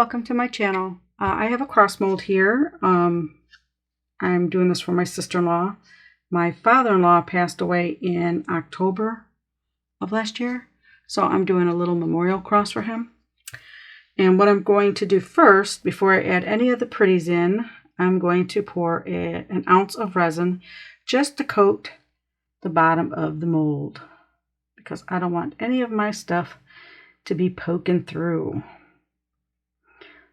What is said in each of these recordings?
welcome to my channel. I have a cross mold here. I'm doing this for my sister-in-law. My father-in-law passed away in October of last year, so I'm doing a little memorial cross for him. And what I'm going to do first, before I add any of the pretties in, I'm going to pour an ounce of resin just to coat the bottom of the mold, because I don't want any of my stuff to be poking through.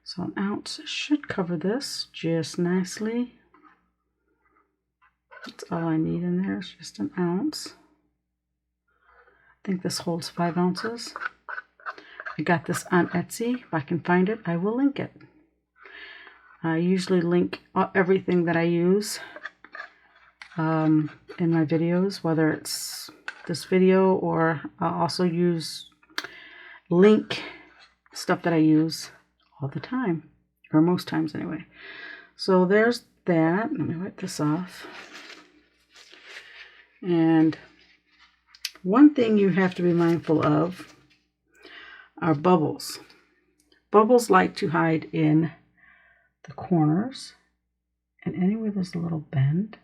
So an ounce should cover this just nicely. That's all I need in there, is just an ounce. I think this holds 5 ounces. I got this on Etsy. If I can find it, I will link it. I usually link everything that I use in my videos, whether it's this video or I'll also link stuff that I use all the time, or most times anyway. So there's that. Let me wipe this off. And one thing you have to be mindful of are bubbles. Bubbles like to hide in the corners and anywhere there's a little bend.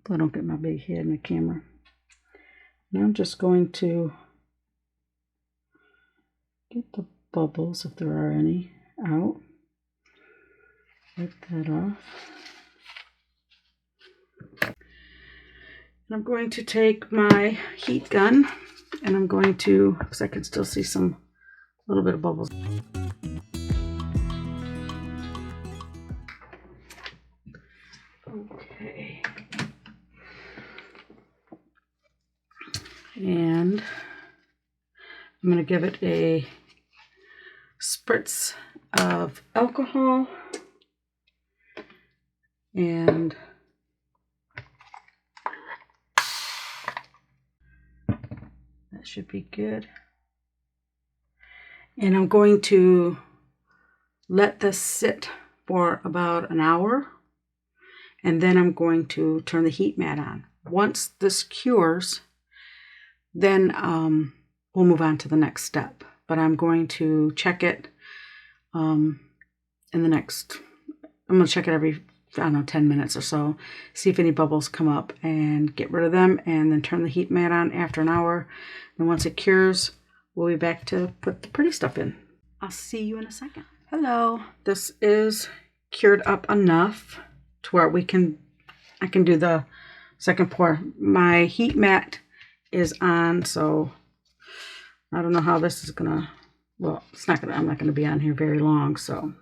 So I don't get my big head in the camera. And I'm just going to get the bubbles, if there are any, out. Wipe that off. And I'm going to take my heat gun and I'm going to, because I can still see some little bit of bubbles. Okay. And I'm going to give it a spritz of alcohol, and that should be good. And I'm going to let this sit for about an hour, and then I'm going to turn the heat mat on. Once this cures, then we'll move on to the next step. But I'm going to check it I'm going to check it every, I don't know, 10 minutes or so, see if any bubbles come up and get rid of them, and then turn the heat mat on after an hour. And once it cures, we'll be back to put the pretty stuff in. I'll see you in a second. Hello. This is cured up enough to where I can do the second pour. My heat mat is on, so I don't know how this is gonna, well, I'm not gonna be on here very long, so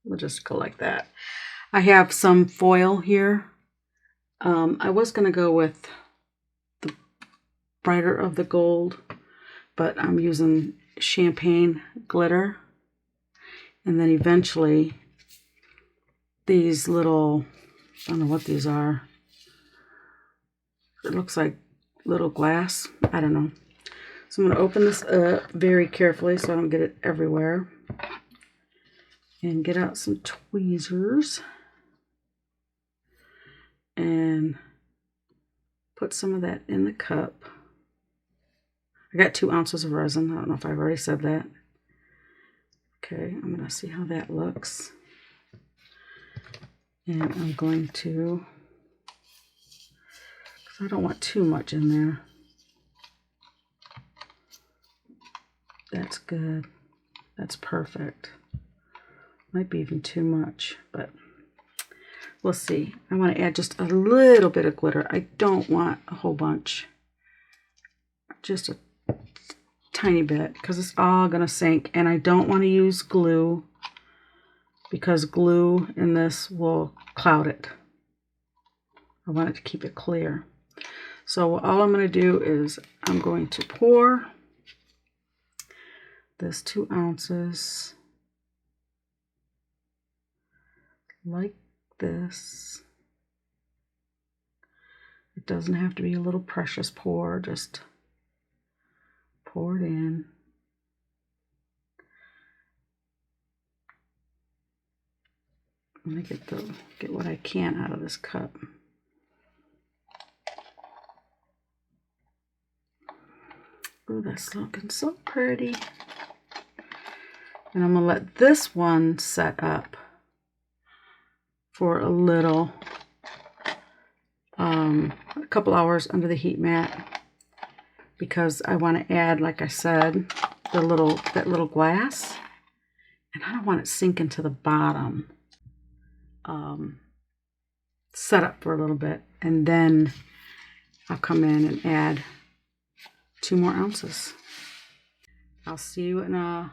we'll just go like that. I have some foil here. I was gonna go with the brighter of the gold, but I'm using champagne glitter. And then eventually these little, I don't know what these are. It looks like little glass. I don't know. So I'm going to open this up very carefully so I don't get it everywhere. And get out some tweezers. And put some of that in the cup. I got 2 ounces of resin. I don't know if I've already said that. Okay, I'm going to see how that looks. And I'm going to, because I don't want too much in there. That's good. That's perfect. Might be even too much, but we'll see. I want to add just a little bit of glitter. I don't want a whole bunch. Just a tiny bit, because it's all going to sink. And I don't want to use glue, because glue in this will cloud it. I want it to keep it clear. So all I'm going to do is I'm going to pour this 2 ounces like this. It doesn't have to be a little precious pour, just pour it in. Let me get what I can out of this cup. Ooh, that's looking so pretty. And I'm gonna let this one set up for a little, a couple hours under the heat mat, because I want to add, like I said, that little glass, and I don't want it sinking to the bottom. Set up for a little bit, and then I'll come in and add 2 more ounces. I'll see you in a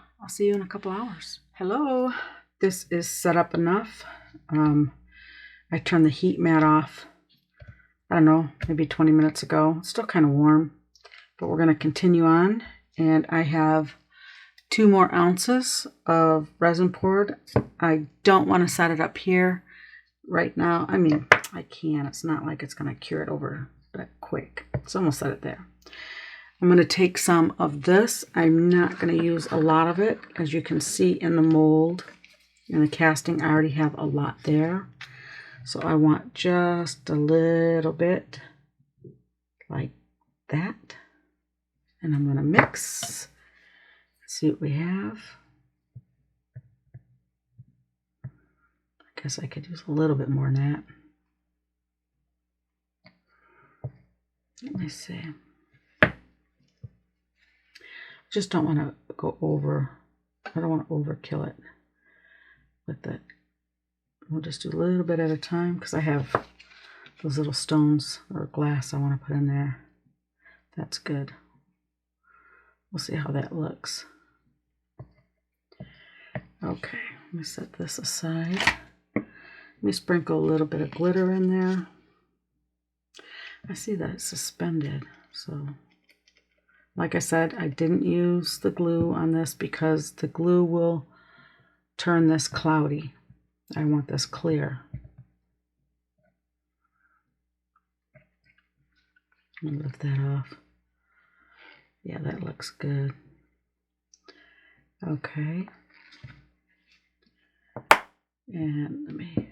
couple hours. Hello, this is set up enough. I turned the heat mat off, I don't know, maybe 20 minutes ago. It's still kind of warm, but we're going to continue on. And I have 2 more ounces of resin poured. I don't want to set it up here right now. I mean, I can. It's not like it's going to cure it over that quick. So I'm going to set it there. I'm going to take some of this. I'm not going to use a lot of it. As you can see in the mold, in the casting, I already have a lot there. So I want just a little bit like that. And I'm going to mix. See what we have. I guess I could use a little bit more than that. Let me see. Just don't want to go over. I don't want to overkill it with it. We'll just do a little bit at a time, because I have those little stones or glass I want to put in there. That's good. We'll see how that looks. Okay, let me set this aside. Let me sprinkle a little bit of glitter in there. I see that it's suspended, so like I said, I didn't use the glue on this because the glue will turn this cloudy. I want this clear. I'm gonna lift that off. Yeah, that looks good. Okay. And let me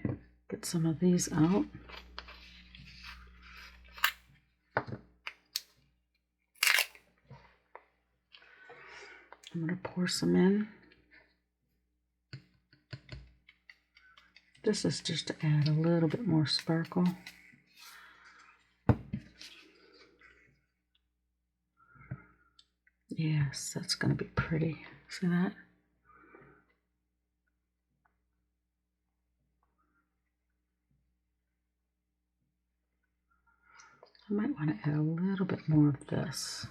get some of these out. I'm going to pour some in. This is just to add a little bit more sparkle. Yes, that's going to be pretty. See that? I might want to add a little bit more of this.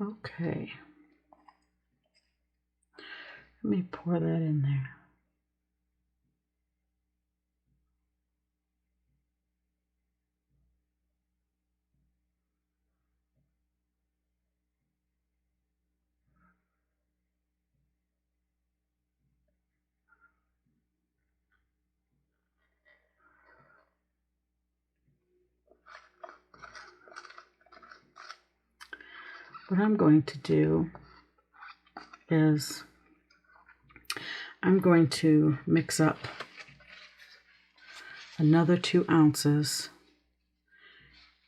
Okay. Let me pour that in there. What I'm going to do is I'm going to mix up another 2 ounces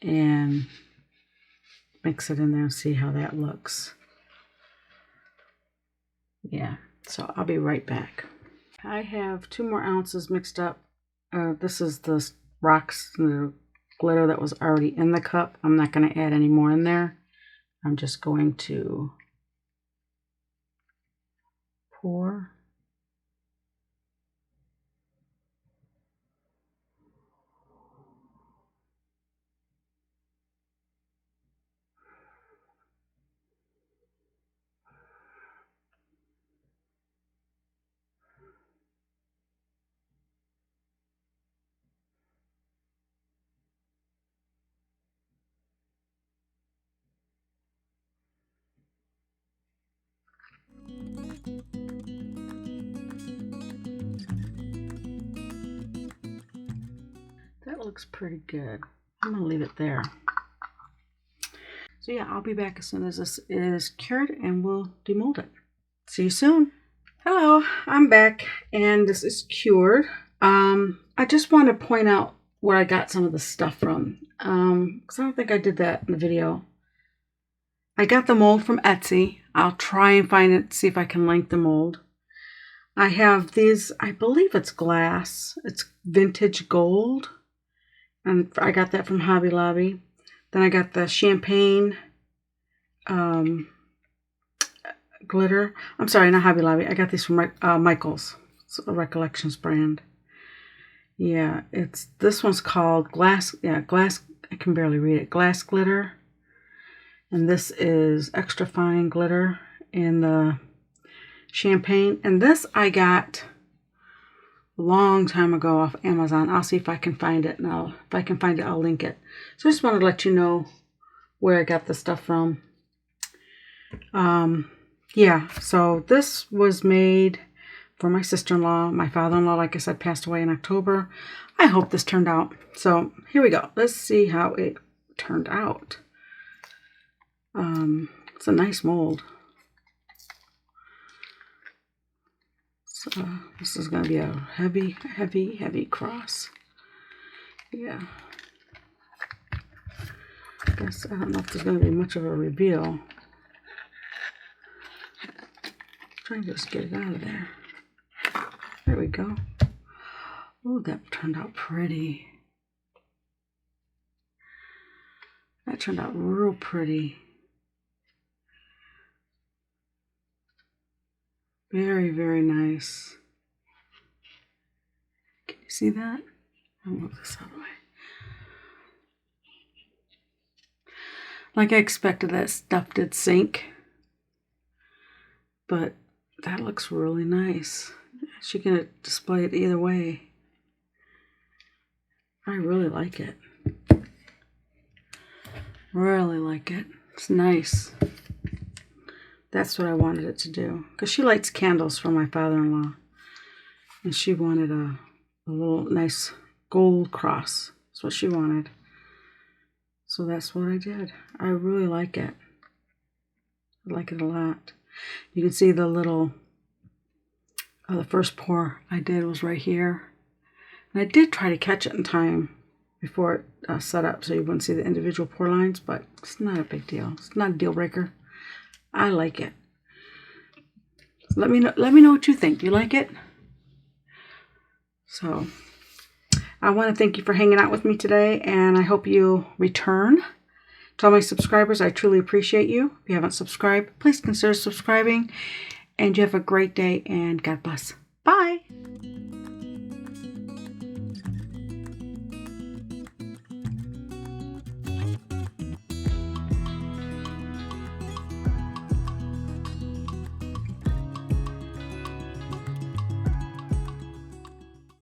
and mix it in there and see how that looks. Yeah, so I'll be right back. I have 2 more ounces mixed up. This is the rocks, the glitter that was already in the cup. I'm not going to add any more in there. I'm just going to pour. That looks pretty good. I'm going to leave it there. So yeah, I'll be back as soon as this is cured and we'll demold it. See you soon. Hello, I'm back and this is cured. I just want to point out where I got some of the stuff from, because I don't think I did that in the video. I got the mold from Etsy. I'll try and find it, see if I can link the mold. I have these, I believe it's glass. It's vintage gold, and I got that from Hobby Lobby. Then I got the champagne glitter. I'm sorry, not Hobby Lobby. I got these from Michael's. It's a Recollections brand. Yeah, this one's called glass. Yeah, glass. I can barely read it. Glass glitter. And this is extra fine glitter in the champagne. And this I got a long time ago off Amazon. I'll see if I can find it. Now, if I can find it, I'll link it. So I just wanted to let you know where I got the stuff from. Yeah, so this was made for my sister-in-law. My father-in-law, like I said, passed away in October. I hope this turned out. So here we go. Let's see how it turned out. It's a nice mold. So this is going to be a heavy, heavy, heavy cross. Yeah. I guess I don't know if there's going to be much of a reveal. Trying to just get it out of there. There we go. Oh, that turned out pretty. That turned out real pretty. Very, very nice. Can you see that? I'll move this out of the way. Like I expected, that stuff did sink. But that looks really nice. She can display it either way. I really like it. Really like it. It's nice. That's what I wanted it to do. Because she lights candles for my father-in-law. And she wanted a little nice gold cross. That's what she wanted. So that's what I did. I really like it. I like it a lot. You can see the little, the first pour I did was right here. And I did try to catch it in time before it set up so you wouldn't see the individual pour lines, but it's not a big deal. It's not a deal breaker. I like it. So let me know what you think. Do you like it? So I want to thank you for hanging out with me today, and I hope you return. To all my subscribers, I truly appreciate you. If you haven't subscribed, please consider subscribing. And you have a great day, and God bless. Bye.